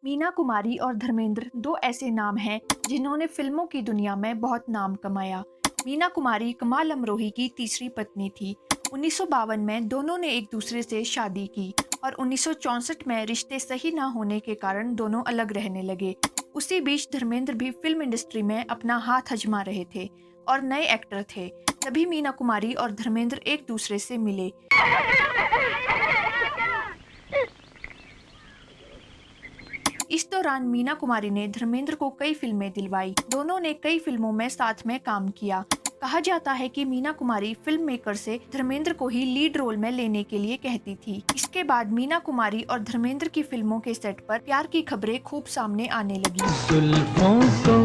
मीना कुमारी और धर्मेंद्र दो ऐसे नाम हैं जिन्होंने फिल्मों की दुनिया में बहुत नाम कमाया। मीना कुमारी कमाल अमरोही की तीसरी पत्नी थी। 1952 में दोनों ने एक दूसरे से शादी की और 1964 में रिश्ते सही न होने के कारण दोनों अलग रहने लगे। उसी बीच धर्मेंद्र भी फिल्म इंडस्ट्री में अपना हाथ आजमा रहे थे और नए एक्टर थे। तभी मीना कुमारी और धर्मेंद्र एक दूसरे से मिले। इस दौरान मीना कुमारी ने धर्मेंद्र को कई फिल्में दिलवाई। दोनों ने कई फिल्मों में साथ में काम किया। कहा जाता है कि मीना कुमारी फिल्म मेकर से धर्मेंद्र को ही लीड रोल में लेने के लिए कहती थी। इसके बाद मीना कुमारी और धर्मेंद्र की फिल्मों के सेट पर प्यार की खबरें खूब सामने आने लगी। जुल्फों को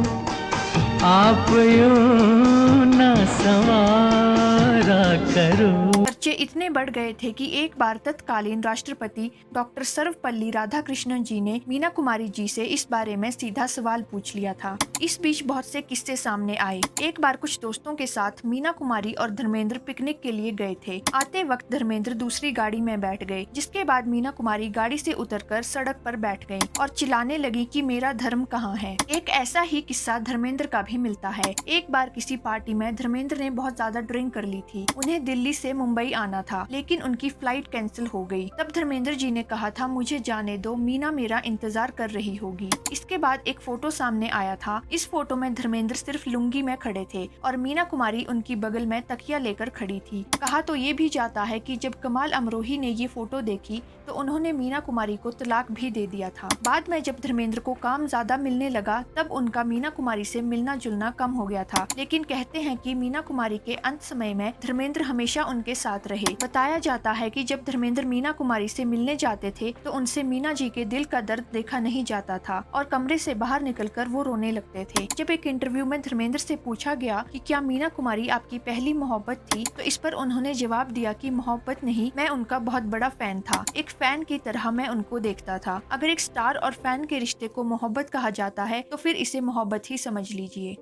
आप यूं न संवारा करो। चर्चे इतने बढ़ गए थे कि एक बार तत्कालीन राष्ट्रपति डॉक्टर सर्वपल्ली राधाकृष्णन जी ने मीना कुमारी जी से इस बारे में सीधा सवाल पूछ लिया था। इस बीच बहुत से किस्से सामने आए। एक बार कुछ दोस्तों के साथ मीना कुमारी और धर्मेंद्र पिकनिक के लिए गए थे। आते वक्त धर्मेंद्र दूसरी गाड़ी में बैठ गए, जिसके बाद मीना कुमारी गाड़ी से उतरकर सड़क पर बैठ गयी और चिल्लाने लगी कि मेरा धर्म कहाँ है। एक ऐसा ही किस्सा धर्मेंद्र का भी मिलता है। एक बार किसी पार्टी में धर्मेंद्र ने बहुत ज्यादा ड्रिंक कर ली थी। उन्हें दिल्ली से मुंबई आना था, लेकिन उनकी फ्लाइट कैंसिल हो गई। तब धर्मेंद्र जी ने कहा था, मुझे जाने दो, मीना मेरा इंतजार कर रही होगी। इसके बाद एक फोटो सामने आया था। इस फोटो में धर्मेंद्र सिर्फ लुंगी में खड़े थे और मीना कुमारी उनकी बगल में तकिया लेकर खड़ी थी। कहा तो ये भी जाता है कि जब कमाल अमरोही ने ये फोटो देखी तो उन्होंने मीना कुमारी को तलाक भी दे दिया था। बाद में जब धर्मेंद्र को काम ज्यादा मिलने लगा तब उनका मीना कुमारी से मिलना जुलना कम हो गया था। लेकिन कहते हैं कि मीना कुमारी के अंत समय में धर्मेंद्र हमेशा उनके साथ रहे। बताया जाता है कि जब धर्मेंद्र मीना कुमारी से मिलने जाते थे तो उनसे मीना जी के दिल का दर्द देखा नहीं जाता था और कमरे से बाहर निकलकर वो रोने लगते थे। जब एक इंटरव्यू में धर्मेंद्र से पूछा गया कि क्या मीना कुमारी आपकी पहली मोहब्बत थी, तो इस पर उन्होंने जवाब दिया कि मोहब्बत नहीं, मैं उनका बहुत बड़ा फैन था। एक फैन की तरह मैं उनको देखता था। अगर एक स्टार और फैन के रिश्ते को मोहब्बत कहा जाता है तो फिर इसे मोहब्बत ही समझ लीजिए।